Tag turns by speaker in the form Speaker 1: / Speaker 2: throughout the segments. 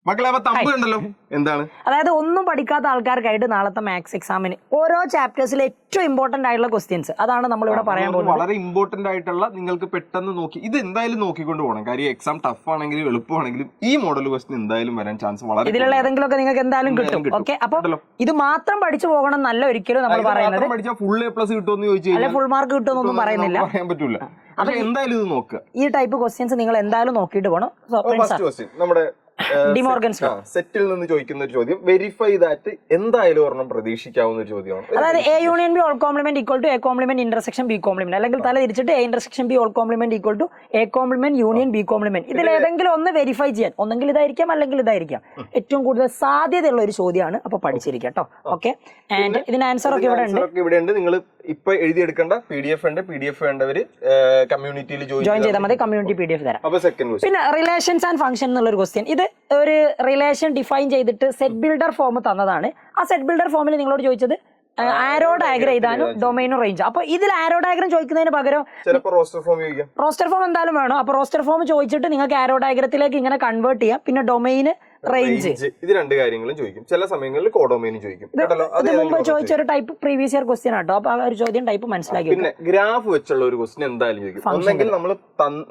Speaker 1: മക്കളെ അപ്പൊ തമ്പ് കണ്ടല്ലോ എന്താണ്,
Speaker 2: അതായത് ഒന്നും പഠിക്കാത്ത ആൾക്കാർക്കായിട്ട് നാളത്തെ മാത്സ് എക്സാമിന് ഓരോ ചാപ്റ്റേഴ്സിലെ ഏറ്റവും ഇമ്പോർട്ടന്റ് ആയിട്ടുള്ള ക്വസ്റ്റ്യൻസ് അതാണ് നമ്മളിവിടെ പറയാൻ പോകുന്നത്.
Speaker 1: വളരെ ഇമ്പോർട്ടന്റ് ആയിട്ടുള്ള നിങ്ങൾക്ക് പെട്ടെന്ന് നോക്കി ഇത് എന്തായാലും നോക്കിക്കൊണ്ട് പോകണം. കാര്യം എക്സാം ടഫ് ആണെങ്കിലും എളുപ്പമാണെങ്കിലും ഈ മോഡൽ ക്വസ്റ്റ്യൻ എന്തായാലും വരാൻ ചാൻസ് വളരെ
Speaker 2: ഇതിലുള്ള ഏതെങ്കിലും ഒക്കെ നിങ്ങൾക്ക് എന്തായാലും കിട്ടും. ഓക്കെ, അപ്പൊ ഇത് മാത്രം പഠിച്ചു പോകണം നല്ല ഒരിക്കലും നമ്മൾ പറയുന്നത്
Speaker 1: പഠിച്ചാൽ ഫുൾ A+ കിട്ടുമെന്ന് ചോദിച്ചു
Speaker 2: അല്ലെ ഫുൾ മാർക്ക് കിട്ടുമെന്നൊന്നും പറയുന്നില്ല,
Speaker 1: പറയാൻ പറ്റൂല. അപ്പൊ എന്തായാലും ഇത് നോക്കുക.
Speaker 2: ഈ ടൈപ്പ് ക്വസ്റ്റ്യൻസ് നിങ്ങൾ എന്തായാലും നോക്കിയിട്ട് പോകണം.
Speaker 1: ഫസ്റ്റ് ക്വസ്റ്റ്യൻ നമ്മുടെ സെറ്റിൽ നിന്ന് ചോദിക്കുന്ന ഒരു ചോദ്യം, വെരിഫൈ ദാറ്റ് എന്തായാലും ഒരെണ്ണം പ്രതീക്ഷിക്കാവുന്ന ഒരു ചോദ്യമാണ്.
Speaker 2: അതായത് A union B whole complement equal to A complement intersection B complement, അല്ലെങ്കിൽ തല തിരിച്ചിട്ട് A intersection B whole complement equal to A complement union B complement. ഇതിൽ ഏതെങ്കിലും ഒന്ന് വെരിഫൈ ചെയ്യാൻ, ഒന്നെങ്കിൽ ഇതായിരിക്കാം അല്ലെങ്കിൽ ഇതായിരിക്കാം. ഏറ്റവും കൂടുതൽ സാധ്യതയുള്ള ഒരു ചോദ്യമാണ്. അപ്പൊ പഠിച്ചിരിക്കാം കേട്ടോ. ഓക്കെ, ആൻഡ് ഇതിന് ആൻസർ ഒക്കെ ഇവിടെ ഉണ്ട്.
Speaker 1: നിങ്ങൾ ഇപ്പൊ എഴുതിയെടുക്കേണ്ട PDF ഉണ്ട്. PDF വേണ്ടവര് കമ്മ്യൂണിറ്റിയിൽ
Speaker 2: ജോയിൻ ചെയ്താൽ മതി. കമ്മ്യൂണിറ്റി PDF തരാം.
Speaker 1: അപ്പൊ സെക്കൻഡ് ക്വസ്റ്റ്യൻ,
Speaker 2: പിന്നെ റിലേഷൻസ് ആൻഡ് ഫംഗ്ഷൻ എന്നുള്ള ഒരു ക്വസ്റ്റ്യൻ. ഇത് ഒരു റിലേഷൻ ഡിഫൈൻ ചെയ്തിട്ട് സെറ്റ് ബിൽഡർ ഫോം തന്നതാണ്. ആ സെറ്റ് ബിൽഡർ ഫോമിൽ നിങ്ങളോട് ചോദിച്ചത് ആരോ ഡയഗ്രം എഴുതാനും ഡൊമൈനും റേഞ്ച്. അപ്പൊ ഇതിൽ ആരോ ഡയഗ്രം ചോദിക്കുന്നതിന് പകരം റോസ്റ്റർ ഫോം എന്തായാലും വേണം. അപ്പൊ റോസ്റ്റർ ഫോം ചോദിച്ചിട്ട് നിങ്ങൾക്ക് ആരോ ഡയഗ്രത്തിലേക്ക് ഇങ്ങനെ കൺവേർട്ട് ചെയ്യാം. പിന്നെ ഡൊമൈന്, റേഞ്ച്,
Speaker 1: ഇത് രണ്ട് കാര്യങ്ങളും ചോദിക്കും. ചില സമയങ്ങളിൽ കോഡൊമൈനും ചോദിക്കും.
Speaker 2: ഇത് മുമ്പ് ചോദിച്ച ഒരു ടൈപ്പ് പ്രീവിയസ് ഇയർ ക്വസ്റ്റ്യൻ ആട്ടോ. അപ്പൊ ആ ഒരു ചോദ്യം ടൈപ്പ് മനസ്സിലാക്കി.
Speaker 1: പിന്നെ ഗ്രാഫ് വെച്ചുള്ള ഒരു ക്വസ്റ്റ്യൻ എന്തായാലും ചോദിക്കും. ഒന്നെങ്കിൽ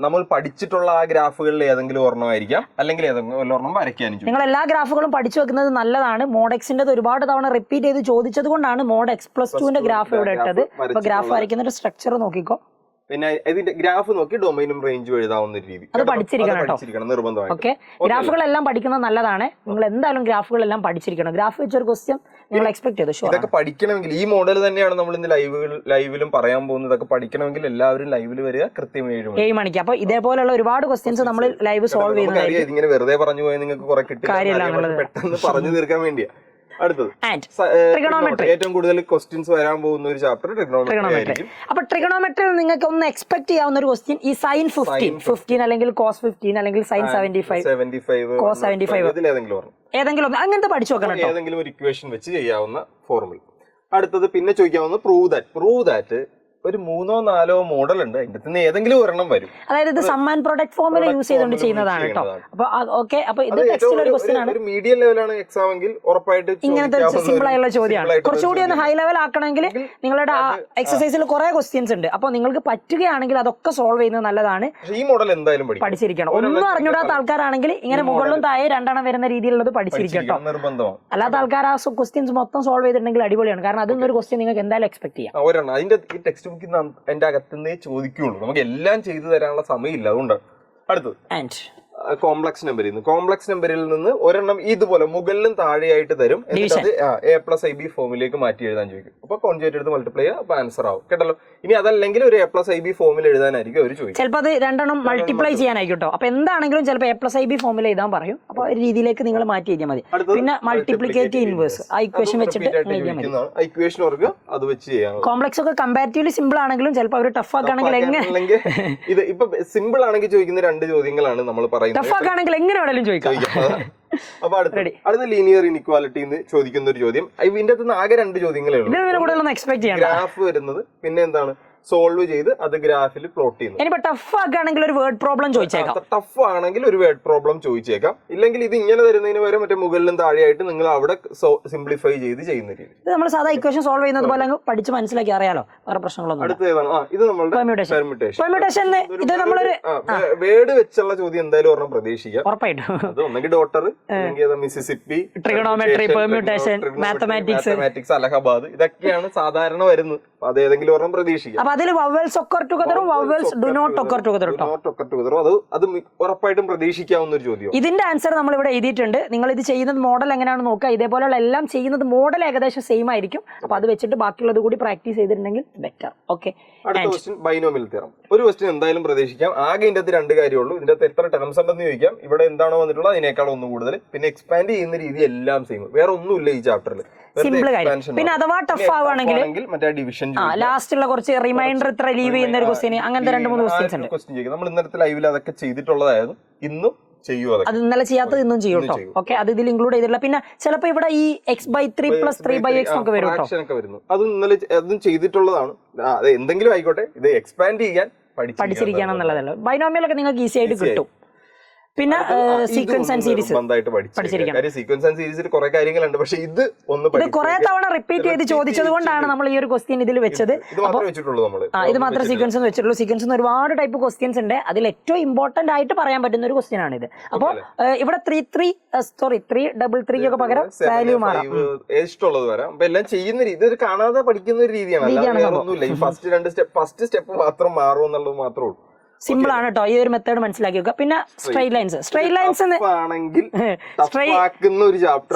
Speaker 1: നമ്മൾ പഠിച്ചിട്ടുള്ള ആ ഗ്രാഫുകളിൽ ഏതെങ്കിലും ഒരെണ്ണമായിരിക്കാം, അല്ലെങ്കിൽ ഏതെങ്കിലും ഒരെണ്ണം വരയ്ക്കാനും ചോദിക്കും.
Speaker 2: നിങ്ങൾ എല്ലാ ഗ്രാഫുകളും പഠിച്ചു വെക്കുന്നത് നല്ലതാണ്. മോഡെക്സിന്റെ ഒരുപാട് തവണ റിപ്പീറ്റ് ചെയ്ത് ചോദിച്ചത് കൊണ്ടാണ് മോഡ് X+2 ഗ്രാഫ് ഇവിടെ ഇട്ടത്. അപ്പൊ ഗ്രാഫ് വരയ്ക്കുന്ന ഒരു സ്ട്രക്ചർ നോക്കിക്കോ.
Speaker 1: പിന്നെ ഇതിന്റെ ഗ്രാഫ് നോക്കി ഡൊമൈനും റേഞ്ചും എഴുതാവുന്ന രീതി
Speaker 2: അത് പഠിച്ചിരിക്കണം
Speaker 1: നിർബന്ധമായി.
Speaker 2: ഓക്കെ, ഗ്രാഫുകളെല്ലാം പഠിക്കുന്നത് നല്ലതാണ്. നിങ്ങൾ എന്തായാലും ഗ്രാഫുകളെല്ലാം പഠിച്ചിരിക്കണം. ഗ്രാഫ് വെച്ചൊരു ക്വസ്റ്റ്യൻ നിങ്ങൾ എക്സ്പെക്ട് ചെയ്തു.
Speaker 1: ഇതൊക്കെ പഠിക്കണമെങ്കിൽ ഈ മോഡൽ തന്നെയാണ് നമ്മൾ ഇന്ന് ലൈവിലും പറയാൻ പോകുന്നത്. ഇതൊക്കെ പഠിക്കണമെങ്കിൽ എല്ലാവരും ലൈവിൽ വരിക കൃത്യം 7 മണിക്ക്.
Speaker 2: അപ്പൊ ഇതേപോലെയുള്ള ഒരുപാട് ക്വസ്റ്റ്യൻസ് നമ്മൾ ലൈവ് സോൾവ് ചെയ്യുന്നത്.
Speaker 1: ഇങ്ങനെ വെറുതെ പറഞ്ഞു പോയാൽ നിങ്ങൾക്ക് കുറെ കിട്ടില്ല, പെട്ടെന്ന് പറഞ്ഞു തീർക്കാൻ വേണ്ടിയാ. അടുത്തത് ഏറ്റവും കൂടുതൽ ക്വസ്റ്റ്യൻസ് വരാൻ പോകുന്ന ഒരു ചാപ്റ്റർ ട്രിഗണോമെട്രി.
Speaker 2: അപ്പൊ ട്രിഗണോമെട്രിയിൽ നിങ്ങൾക്ക് ഒന്ന് എക്സ്പെക്ട് ചെയ്യാവുന്ന ഒരു ക്വസ്റ്റ്യൻ ഈ സൈൻ 15 അല്ലെങ്കിൽ കോസ് 15 അല്ലെങ്കിൽ സൈൻ 75 കോസ് 75 ഏതെങ്കിലും അങ്ങനത്തെ പഠിച്ചു വെക്കണം.
Speaker 1: ഏതെങ്കിലും ഒരു ഇക്വേഷൻ വെച്ച് ചെയ്യാവുന്ന ഫോർമുല. അടുത്തത് പിന്നെ ചോദിക്കാവുന്ന പ്രൂവ് ദാറ്റ് ഒരു 3-4 മോഡൽ ഉണ്ട്. അതിന്റെ ഏതെങ്കിലും ഒരെണ്ണം വരും.
Speaker 2: അതായത് ഇത് സമ്മാൻ പ്രൊഡക്റ്റ് ഫോർമുല യൂസ് ചെയ്തുകൊണ്ട് ചെയ്യുന്നതാണ് കേട്ടോ. അപ്പൊ ഓക്കെ, അപ്പൊ ഇത് ടെക്സ്റ്റിൽ ഒരു ക്വസ്റ്റ്യൻ ആണ്.
Speaker 1: ഒരു മീഡിയം ലെവലാണ് എക്സാം എങ്കിൽ ഉറപ്പായിട്ട്
Speaker 2: ഇങ്ങനത്തെ സിമ്പിൾ ആയുള്ള ചോദ്യമാണ്. കുറച്ചുകൂടി ഒന്ന് ഹൈ ലെവൽ ആക്കണമെങ്കിൽ നിങ്ങളുടെ എക്സസൈസിൽ കുറെ ക്വസ്റ്റ്യൻസ് ഉണ്ട്. അപ്പൊ നിങ്ങൾക്ക് പറ്റുകയാണെങ്കിൽ അതൊക്കെ സോൾവ് ചെയ്യുന്നത് നല്ലതാണ്.
Speaker 1: ഈ മോഡൽ എന്തായാലും
Speaker 2: പഠിച്ചിരിക്കണം. ഒന്നും അറിഞ്ഞൂടാത്ത ആൾക്കാരാണെങ്കിൽ ഇങ്ങനെ മുകളിലും താഴെ 2 വരുന്ന രീതിയിലുള്ളത് പഠിച്ചിരിക്കണം.
Speaker 1: നിർബന്ധമാണ്.
Speaker 2: അല്ലാത്ത ആൾക്കാർ ആ ക്വസ്റ്റ്യൻസ് മൊത്തം സോൾവ് ചെയ്തിട്ടുണ്ടെങ്കിൽ അടിപൊളിയാണ്. കാരണം അതിൽ നിന്നൊരു ക്വസ്റ്റ്യൻ നിങ്ങൾക്ക് എന്തായാലും എക്സ്പെക്ട് ചെയ്യാം.
Speaker 1: അതിന്റെ ഈ ടെക്സ്റ്റ് എന്റെ അകത്തുനിന്നേ ചോദിക്കുള്ളൂ. നമുക്ക് എല്ലാം ചെയ്തു തരാനുള്ള സമയമില്ല. അതുകൊണ്ടാണ്. അടുത്തത് കോംപ്ലക്സ് നമ്പറിൽ നിന്ന് ഒരെണ്ണം ഇതുപോലെ മുകളിലും താഴെയായിട്ട് തരും. എന്നിട്ട് A+IB ഫോമിലേക്ക് മാറ്റി എഴുതാൻ ചോദിക്കും. അപ്പൊ കോൺജുഗേറ്റ് എടുത്ത് മൾട്ടിപ്ലൈ ചെയ്യുക, അപ്പൊ ആൻസർ ആവും. കേട്ടല്ലോ. ഇനി അതല്ലെങ്കിൽ ഒരു A+IB ഫോമിൽ എഴുതാനായിരിക്കും അവർ ചോദിക്കും.
Speaker 2: ചിലപ്പോൾ അത് 2 മൾട്ടിപ്ലൈ ചെയ്യാനായിരിക്കും കേട്ടോ. അപ്പൊ എന്താണെങ്കിലും ചിലപ്പോൾ A+IB ഫോമിൽ എഴുതാൻ പറയും. അപ്പൊ ഒരു രീതിയിലേക്ക് നിങ്ങൾ മാറ്റി എഴുതിയാൽ മതി. പിന്നെ മൾട്ടിപ്ലിക്കേറ്റ് ഇൻവേഴ്സ് ആ ഇക്വേഷൻ വെച്ചിട്ട്
Speaker 1: ഇക്വേഷൻ ഓർക്കുക, അത് വെച്ച് ചെയ്യാം.
Speaker 2: കോംപ്ലക്സ് ഒക്കെ കമ്പാരിറ്റീവ്ലി സിമ്പിൾ ആണെങ്കിലും ചിലപ്പോൾ അവർ ടഫ് ആക്കുകയാണെങ്കിൽ എങ്ങനെ
Speaker 1: ഇത് ഇപ്പൊ സിമ്പിൾ ആണെങ്കിൽ ചോദിക്കുന്ന 2 ചോദ്യങ്ങളാണ് നമ്മൾ പറയുന്നത്.
Speaker 2: ടഫ് ആക്കുകയാണെങ്കിൽ എങ്ങനെ വേണമെങ്കിലും ചോദിക്കാം.
Speaker 1: അപ്പൊ അടുത്ത ലീനിയർ ഇനിക്വാലിറ്റി ചോദിക്കുന്ന ഒരു ചോദ്യം. ഇതിന്റെ അകത്ത് ആകെ 2 ചോദ്യങ്ങളേ ഉള്ളൂ. ഗ്രാഫ് വരുന്നത്, പിന്നെ എന്താണ് സോൾവ് ചെയ്ത് അത് ഗ്രാഫിൽ പ്ലോട്ട് ചെയ്യുന്നത്.
Speaker 2: ഇനിയിപ്പോ ടഫ് ആണെങ്കിൽ ഒരു വേർഡ് പ്രോബ്ലം ചോദിച്ചേക്കാം.
Speaker 1: ടഫ് ആണെങ്കിൽ ഒരു വേർഡ് പ്രോബ്ലം ചോദിച്ചേക്കാം. ഇല്ലെങ്കിൽ ഇത് ഇങ്ങനെ തരുന്നതിന് വരെ മറ്റേ മുകളിലും താഴെയായിട്ട് നിങ്ങൾ അവിടെ സിംപ്ലിഫൈ ചെയ്ത് ചെയ്യുന്ന രീതി.
Speaker 2: ഇത് നമ്മൾ സാധാ ഇക്വേഷൻ സോൾവ് ചെയ്യുന്നത് പോലെ പഠിച്ച് മനസ്സിലാക്കി അറിയാലോ, വേറെ പ്രശ്നങ്ങളൊന്നും.
Speaker 1: അടുത്തേതാണ് ഇത് നമ്മളുടെ
Speaker 2: പെർമ്യൂട്ടേഷൻ. ഇത് നമ്മളൊരു
Speaker 1: വേർഡ് വെച്ചുള്ള ചോദ്യം എന്തായാലും ഒരെണ്ണം പ്രതീക്ഷിക്കാം.
Speaker 2: ഉറപ്പായിട്ടും
Speaker 1: അത് ഒന്നെങ്കിൽ ഡോട്ടർ, അല്ലെങ്കിൽ Mississippi,
Speaker 2: trigonometry, permutation,
Speaker 1: mathematics, Allahabad, ഇതൊക്കെയാണ് സാധാരണ വരുന്നത്. അത് ഏതെങ്കിലും ഒരെണ്ണം പ്രതീക്ഷിക്കാം.
Speaker 2: അതിൽ വവൽസ് ഒക്കർ ടുഗദറും വവൽസ് ഡു നോട്ട് ഒക്കർ ടുഗദറും
Speaker 1: അത് ഉറപ്പായിട്ടും പ്രതീക്ഷിക്കാവുന്ന ഒരു ചോദ്യം.
Speaker 2: ഇതിന്റെ ആൻസർ നമ്മൾ ഇവിടെ എഴുതിയിട്ടുണ്ട്. നിങ്ങൾ ഇത് ചെയ്യുന്നത് മോഡൽ എങ്ങനെയാണ് നോക്കുക. ഇതേപോലെയുള്ള എല്ലാം ചെയ്യുന്നത് മോഡൽ ഏകദേശം സെയിം ആയിരിക്കും. അപ്പൊ അത് വെച്ചിട്ട് ബാക്കിയുള്ളത് കൂടി പ്രാക്ടീസ് ചെയ്തിട്ടുണ്ടെങ്കിൽ ബെറ്റർ. ഓക്കെ,
Speaker 1: അടുത്ത ക്വസ്റ്റ്യൻ ബൈനോമിയൽ തിയറം. ഒരു ക്വസ്റ്റ്യൻ എന്തായാലും പ്രതീക്ഷിക്കാം. ആകെ ഇതിന്റെ അകത്ത് 2 കാര്യമുള്ളൂ. ഇതിന്റെ അകത്ത് എത്ര ടേംസ് ഉണ്ടെന്ന് ചോദിക്കാം. ഇവിടെ എന്താണോ വന്നിട്ടുള്ളത് അതിനേക്കാൾ ഒന്ന് കൂടുതൽ. പിന്നെ എക്സ്പാൻഡ് ചെയ്യുന്ന രീതി എല്ലാം സെയിം. വേറെ ഒന്നുമില്ല ഈ ചാപ്റ്ററിൽ.
Speaker 2: സിമ്പിൾ കാര്യം. പിന്നെ അഥവാ ടഫ് ആവുകയാണെങ്കിൽ
Speaker 1: മറ്റേ ഡിവിഷൻ
Speaker 2: ലാസ്റ്റ് ഉള്ള കുറച്ച് റിമൈൻഡർ ഇത്ര ലീവ് ചെയ്യുന്ന ഒരു ക്വസ്റ്റ്യൻ, അങ്ങനത്തെ 2-3 ക്വസ്റ്റ്യൻസ് ഉണ്ട്.
Speaker 1: നമ്മൾ ഇന്നലത്തെ ലൈവിൽ അതൊക്കെ ചെയ്തിട്ടുള്ളതായിരുന്നു. ഇന്നും ചെയ്യുക.
Speaker 2: അത് ഇന്നലെ ചെയ്യാത്തത് ഇന്നും ചെയ്യും കേട്ടോ. ഓക്കെ, അത് ഇതിൽ ഇൻക്ലൂഡ് ചെയ്തിട്ടില്ല. പിന്നെ ചിലപ്പോൾ ഇവിടെ ഈ x/3 + 3/x ഒക്കെ വരും കേട്ടോ.
Speaker 1: അത് ഇന്നലെ അതും ചെയ്തിട്ടുള്ളതാണ്. അത് എന്തെങ്കിലും ആയിക്കോട്ടെ, ഇത് എക്സ്പാൻഡ് ചെയ്യാൻ
Speaker 2: പഠിച്ചിരിക്കണം എന്നുള്ളതല്ലോ. ബൈനോമിയൽ ഒക്കെ നിങ്ങൾക്ക് ഈസി ആയിട്ട് കിട്ടും. പിന്നെ സീക്വൻസ് ആൻഡ് സീരീസ്
Speaker 1: ബന്ധമായിട്ട് പഠിച്ചിരിക്കണം. കാര്യം സീക്വൻസ് ആൻഡ് സീരീസിൽ കുറെ കാര്യങ്ങളുണ്ട്, പക്ഷെ ഇത്
Speaker 2: ഇത് കുറെ തവണ റിപ്പീറ്റ് ചെയ്ത് ചോദിച്ചത് കൊണ്ടാണ് നമ്മൾ ഈ ഒരു ക്വസ്റ്റ്യൻ ഇതിൽ വെച്ചത്.
Speaker 1: ഇത് മാത്രമേ വെച്ചിട്ടുള്ളൂ നമ്മള്.
Speaker 2: ഇത് മാത്രമേ സീക്വൻസ് എന്ന് വെച്ചിട്ടുള്ളൂ. സീക്വൻസ് ഒരുപാട് ടൈപ്പ് ക്വസ്റ്റ്യൻസ് ഉണ്ട്. അതിൽ ഏറ്റവും ഇമ്പോർട്ടന്റ് ആയിട്ട് പറയാൻ പറ്റുന്ന ഒരു ക്വസ്റ്റ്യൻ ആണ് ഇത്. അപ്പോൾ ഇവിടെ 3-3 ഒക്കെ പകരം വാല്യൂ മാറാം.
Speaker 1: ഇഷ്ടമുള്ളത് വരാം. അപ്പൊ എല്ലാം ചെയ്യുന്ന രീതി ഇത് കാണാതെ പഠിക്കുന്ന ഒരു രീതിയാണ്. ഒന്നുമില്ല, ഈ ഫസ്റ്റ് സ്റ്റെപ്പ് മാത്രം മാറും എന്നുള്ളത് മാത്രമേ ഉള്ളൂ.
Speaker 2: സിമ്പിൾ ആണ് കേട്ടോ. ഈ ഒരു മെത്തേഡ് മനസ്സിലാക്കി വെക്കുക. പിന്നെ സ്ട്രെയിറ്റ് ലൈൻസ്
Speaker 1: ആണെങ്കിൽ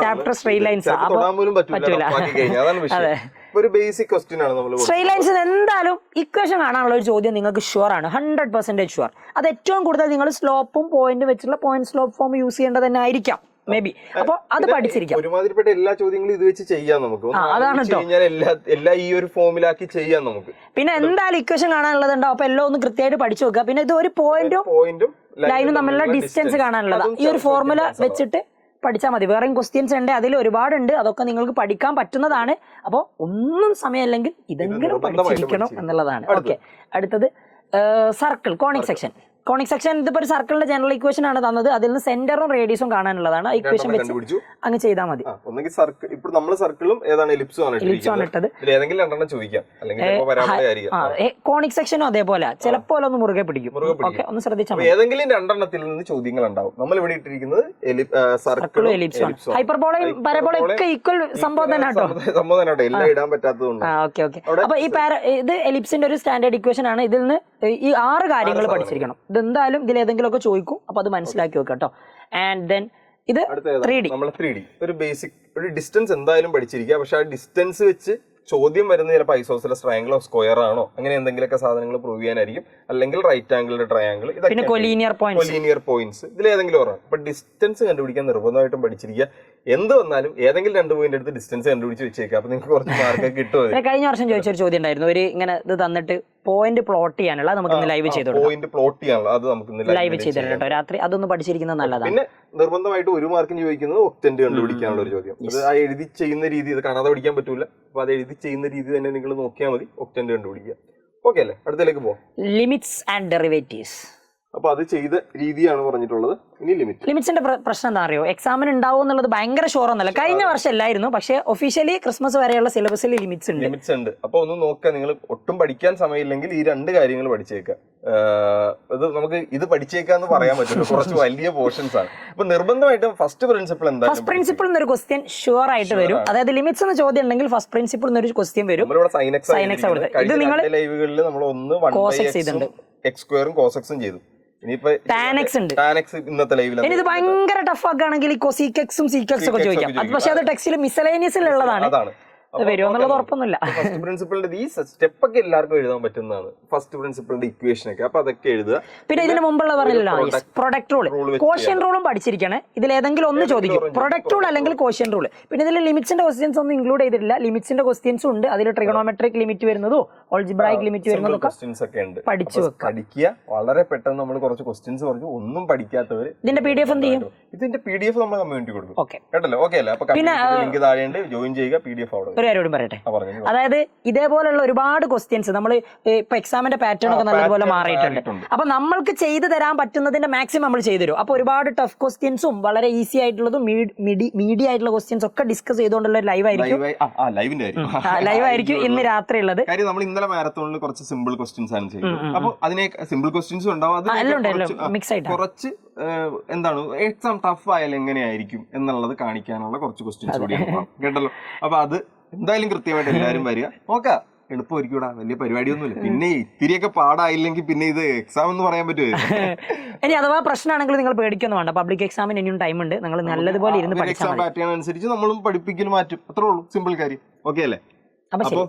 Speaker 2: ചാപ്റ്റർ സ്ട്രെയിറ്റ് ലൈൻസ് പറ്റൂല.
Speaker 1: ഒരു ബേസിക് ക്വസ്റ്റ്യൻ ആണ് നമ്മൾ.
Speaker 2: സ്ട്രെയിറ്റ് ലൈൻസിന് എന്തായാലും ഇക്വേഷൻ കാണാനുള്ള ഒരു ചോദ്യം നിങ്ങൾക്ക് ഷുവർ ആണ്, 100% ഷുവർ. അത് ഏറ്റവും കൂടുതൽ നിങ്ങൾ സ്ലോപ്പും പോയിന്റും വെച്ചുള്ള പോയിന്റ് സ്ലോപ്പ് ഫോം യൂസ് ചെയ്യേണ്ടത് തന്നെ ആയിരിക്കാം മേ ബി. അപ്പൊ അത് പഠിച്ചിരിക്കാം.
Speaker 1: ഒരുമാതിരിപ്പെട്ട എല്ലാ ചോദ്യങ്ങളും ഇത് വെച്ച് ചെയ്യാം നമുക്ക്.
Speaker 2: അതാണ്
Speaker 1: എല്ലാം ഈ ഒരു ഫോമിലാക്കി ചെയ്യാം നമുക്ക്.
Speaker 2: പിന്നെ എന്തായാലും ഇക്വേഷൻ കാണാനുള്ളതുണ്ടാവും. അപ്പൊ എല്ലാം ഒന്ന് കൃത്യമായിട്ട് പഠിച്ചു വെക്കുക. പിന്നെ ഇത് ഒരു പോയിന്റും ലൈനും തമ്മിലുള്ള ഡിസ്റ്റൻസ് കാണാനുള്ളതാണ്. ഈ ഒരു ഫോർമുല വെച്ചിട്ട് പഠിച്ചാൽ മതി. വേറെയും ക്വസ്റ്റ്യൻസ് ഉണ്ട്, അതിൽ ഒരുപാടുണ്ട്. അതൊക്കെ നിങ്ങൾക്ക് പഠിക്കാൻ പറ്റുന്നതാണ്. അപ്പോൾ ഒന്നും സമയമില്ലെങ്കിൽ ഇതെങ്കിലും പഠിച്ചിരിക്കണം എന്നുള്ളതാണ്. ഓക്കെ, അടുത്തത് circle conic section. Conic section ഇതിപ്പോ ഒരു സർക്കിളിന്റെ ജനറൽ ഇക്വേഷൻ ആണ് തന്നത്. അതിൽ നിന്ന് സെന്ററും റേഡിയസും കാണാനുള്ളതാണ്. ഇക്വേഷൻ വെച്ച് അങ്ങ് ചെയ്താൽ മതി. കോണിക് സെക്ഷനും അതേപോലെ ചിലപ്പോൾ ഒന്ന് മുറുകെ പിടിക്കും. ഓക്കെ, ഒന്ന് ശ്രദ്ധിച്ചാൽ മതി.
Speaker 1: ഏതെങ്കിലും രണ്ടെണ്ണത്തിൽ നിന്ന് ചോദ്യങ്ങൾ ഉണ്ടാവും. നമ്മൾ ഇവിടെ ഇട്ടിരിക്കുന്നത്
Speaker 2: സർക്കിളും എലിപ്സും ഹൈപ്പർബോളയും പരബോളയും ഒക്കെ ഈക്വൽ സംഭവം തന്നെ കേട്ടോ.
Speaker 1: എല്ലാം ഇടാൻ പറ്റാത്തതുകൊണ്ട്.
Speaker 2: ഓക്കെ. അപ്പൊ ഈ ഇത് എലിപ്സിന്റെ ഒരു സ്റ്റാൻഡേർഡ് ഇക്വേഷൻ ആണ്. ഇതിൽ നിന്ന് ഈ 6 കാര്യങ്ങൾ പഠിച്ചിരിക്കണം. ഇതെന്തായാലും ഇതിൽ ഏതെങ്കിലും ഒക്കെ ചോദിക്കും. അപ്പൊ അത് മനസ്സിലാക്കി വെക്കാം കേട്ടോ. ആൻഡ് ദെൻ ഇത് 3D.
Speaker 1: നമ്മൾ 3D ഒരു ബേസിക് ഒരു ഡിസ്റ്റൻസ് എന്തായാലും പഠിച്ചിരിക്കുക. പക്ഷെ ആ ഡിസ്റ്റൻസ് വെച്ച് ചോദ്യം വരുന്നത് ചിലപ്പോൾ ഐസോസെലസ് ട്രയാങ്കിളോ സ്ക്വയർ ആണോ അങ്ങനെ എന്തെങ്കിലുമൊക്കെ സാധനങ്ങൾ പ്രൂവ് ചെയ്യാനായിരിക്കും. അല്ലെങ്കിൽ റൈറ്റ് ആംഗിളിന്റെ ട്രയാങ്കിൾ,
Speaker 2: പിന്നെ കൊലീനിയർ
Speaker 1: പോയിന്റ്സ് ഇതിൽ ഏതെങ്കിലും ഓർമ്മ. അപ്പൊ ഡിസ്റ്റൻസ് കണ്ടുപിടിക്കാൻ നിർബന്ധമായിട്ടും പഠിച്ചിരിക്കുക. എന്ത് വന്നാലും ഏതെങ്കിലും 2 പോയിന്റ് എടുത്ത് ഡിസ്റ്റൻസ് കണ്ടുപിടിച്ച് വെച്ചേക്കാം. അപ്പൊ നിങ്ങൾക്ക് കുറച്ച് മാർക്ക് കിട്ടും.
Speaker 2: കഴിഞ്ഞ വർഷം ചോദിച്ചൊരു ചോദ്യം ഉണ്ടായിരുന്നു. ഒരു ഇങ്ങനെ ഇത് തന്നിട്ട് പോയിന്റ് പ്ലോട്ട് ചെയ്യാനുള്ള നമുക്ക് ലൈവ് ചെയ്തോളൂ.
Speaker 1: പോയിന്റ് പ്ലോട്ട് ചെയ്യാനുള്ള അത് നമുക്ക്
Speaker 2: ലൈവ് ചെയ്തോളൂ കേട്ടോ. രാത്രി അതൊന്ന് പഠിച്ചിരിക്കുന്നത് നല്ലതാണ്.
Speaker 1: പിന്നെ നിർബന്ധമായിട്ട് 1 മാർക്കിന് ചോദിക്കുന്നത് ഒക്ടന്റ് കണ്ടുപിടിക്കാനുള്ള ഒരു ചോദ്യം. അത് ആ എഴുതി ചെയ്യുന്ന രീതി, ഇത് കാണാതെ പഠിക്കാൻ പറ്റൂല. അപ്പൊ അത് എഴുതി ചെയ്യുന്ന രീതി തന്നെ നിങ്ങൾ നോക്കിയാൽ മതി. ഒക്ടന്റ് കണ്ടുപിടിക്കുക. ഓക്കെ അല്ലേ? അടുത്തേക്ക് പോകാം.
Speaker 2: Limits and derivatives.
Speaker 1: അപ്പൊ അത് ചെയ്ത രീതിയാണ് പറഞ്ഞിട്ടുള്ളത്. ഇനി
Speaker 2: ലിമിറ്റ്സിന്റെ പ്രശ്നം എന്താ അറിയോ? എക്സാമിന് ഉണ്ടാവും എന്നുള്ളത് ഭയങ്കര ഷുവർ ഒന്നല്ല. കഴിഞ്ഞ വർഷം അല്ലായിരുന്നു, പക്ഷേ ഒഫീഷ്യലി ക്രിസ്മസ് വരെയുള്ള സിലബസിൽ ലിമിറ്റ്സ് ഉണ്ട്.
Speaker 1: അപ്പൊ ഒന്ന് നോക്കുക. നിങ്ങൾ ഒട്ടും പഠിക്കാൻ സമയമില്ലെങ്കിൽ ഈ 2 കാര്യങ്ങൾ പഠിച്ചേക്കുക. ഇത് നമുക്ക് ഇത് പഠിച്ചേക്കാന്ന് പറയാൻ പറ്റില്ല, കുറച്ച് വലിയ പോർഷൻസ് ആണ്. അപ്പൊ നിർബന്ധമായിട്ടും ഫസ്റ്റ് പ്രിൻസിപ്പിൾ എന്താ?
Speaker 2: ഫസ്റ്റ് പ്രിൻസിപ്പിൾ എന്നൊരു ക്വസ്റ്റ്യൻ ഷുവർ ആയിട്ട് വരും. അതായത് ലിമിറ്റ്സ് എന്ന ചോദ്യം ഉണ്ടെങ്കിൽ ഫസ്റ്റ് പ്രിൻസിപ്പിൾ എന്നൊരു ക്വസ്റ്റ്യൻ വരും.
Speaker 1: ഇത് നിങ്ങൾ ലൈവുകളിൽ നമ്മൾ ഒന്ന് എക്സ് സ്ക്വയറും കോസെക്സും ചെയ്തു.
Speaker 2: ഇന്നത്തെ ലൈവിൽ ഇത് ഭയങ്കര ടഫ് ആക്കുകയാണെങ്കിൽ കോസിക്സും സീക്സും ഒക്കെ ചോദിക്കാം. പക്ഷെ അത് ടെക്സ്റ്റിൽ മിസലേനിയസിൽ ഉള്ളതാണ്. വരുമോ എന്നുള്ളത് ഉറപ്പൊന്നുമില്ല.
Speaker 1: ഫസ്റ്റ് പ്രിൻസിപ്പിളിന്റെ ഈ സ്റ്റെപ്പ് ഒക്കെ എല്ലാവർക്കും എഴുതാൻ പറ്റുന്നതാണ്. ഫസ്റ്റ് പ്രിൻസിപ്പിളിന്റെ ഇക്വേഷൻ ഒക്കെ അപ്പൊ അതൊക്കെ എഴുതുക.
Speaker 2: പിന്നെ ഇതിന് മുമ്പുള്ള പറഞ്ഞല്ലോ പ്രൊഡക്റ്റ് റൂൾ, കോഷ്യൻ റൂളും പഠിച്ചിരിക്കണേ. ഇതിൽ ഏതെങ്കിലും ഒന്ന് ചോദിക്കും, പ്രൊഡക്റ്റ് റൂൾ അല്ലെങ്കിൽ കോഷ്യൻ റൂൾ. പിന്നെ ഇതിൽ ലിമിറ്റ്സിന്റെ ക്വസ്റ്റ്യൻസ് ഒന്നും ഇൻക്ലൂഡ് ചെയ്തിട്ടില്ല. ലിമിറ്റ്സിന്റെ ക്വസ്റ്റ്യൻസും ഉണ്ട്. അതിൽ ട്രിഗണോമെട്രിക് ലിമിറ്റ് വരുന്നതോ ഓൾജിബ്രായിക് ലിമിറ്റ് വരുന്നതോ പഠിച്ചു
Speaker 1: പഠിക്കുക. വളരെ പെട്ടെന്ന് നമ്മൾ കുറച്ച് ക്വസ്റ്റ്യൻസ് പറഞ്ഞു. ഒന്നും പഠിക്കാത്തവര്
Speaker 2: ഇതിന്റെ PDF എന്ത് ചെയ്യും?
Speaker 1: ഇതിന്റെ PDF നമ്മൾ കമ്മ്യൂണിറ്റി കൊടുക്കും. കേട്ടല്ലോ? ഓക്കെ അല്ലേ? അപ്പൊ ലിങ്ക് താഴെയുണ്ട്, ജോയിൻ ചെയ്യുക. PDF അവിടെ
Speaker 2: ഒരു കാര്യോടും പറയട്ടെ. അതായത് ഇതേപോലെയുള്ള ഒരുപാട് ക്വസ്റ്റ്യൻസ് നമ്മൾ ഇപ്പൊ എക്സാമിന്റെ പാറ്റേൺ ഒക്കെ നല്ലതുപോലെ മാറിയിട്ടുണ്ട്. അപ്പൊ നമ്മൾക്ക് ചെയ്തു തരാൻ പറ്റുന്നതിന്റെ മാക്സിമം നമ്മൾ ചെയ്തു തരും. അപ്പൊ ഒരുപാട് ടഫ് ക്വസ്റ്റ്യൻസും വളരെ ഈസി ആയിട്ടുള്ളതും മീഡിയം ആയിട്ടുള്ള ക്വസ്റ്റ്യൻസ് ഒക്കെ ഡിസ്കസ് ചെയ്തുകൊണ്ടുള്ള ലൈവ് ആയിരിക്കും ഇന്ന് രാത്രി ഉള്ളത്.
Speaker 1: കാര്യം നമ്മൾ ഇന്നലെ മാരത്തോണിൽ കുറച്ച് സിമ്പിൾ ക്വസ്റ്റ്യൻസ് ആണ് ചെയ്തത്. അപ്പൊ അതിനെ സിമ്പിൾ ക്വസ്റ്റ്യൻസും ഉണ്ടാവും, കുറച്ച് എന്താണ് എക്സാം ടഫ് ആയാലും എങ്ങനെയായിരിക്കും എന്നുള്ളത് കാണിക്കാനുള്ള കുറച്ച് ക്വസ്റ്റ്യൻസ് കൂടി കേട്ടല്ലോ. അപ്പൊ അത് എന്തായാലും കൃത്യമായിട്ട് എല്ലാവരും വരിക. നോക്കാം, എളുപ്പമായിരിക്കൂടാ, വലിയ പരിപാടിയൊന്നുമില്ല. പിന്നെ ഇത്തിരിയൊക്കെ പാടായില്ലെങ്കിൽ പിന്നെ ഇത് എക്സാം എന്ന് പറയാൻ പറ്റുമോ?
Speaker 2: ഇനി അഥവാ പ്രശ്നമാണെങ്കിൽ നിങ്ങൾ പേടിക്കൊന്നും വേണ്ട. പബ്ലിക് എക്സാമിന് ഇനിയും ടൈം ഉണ്ട്. നിങ്ങൾ നല്ലതുപോലെ ഇരുന്ന്
Speaker 1: എക്സാം പാറ്റേൺ അനുസരിച്ച് നമ്മളും പഠിപ്പിക്കൽ മാറ്റും. അത്രേ ഉള്ളൂ, സിമ്പിൾ കാര്യം. ഓക്കെ അല്ലേ?
Speaker 2: അപ്പൊ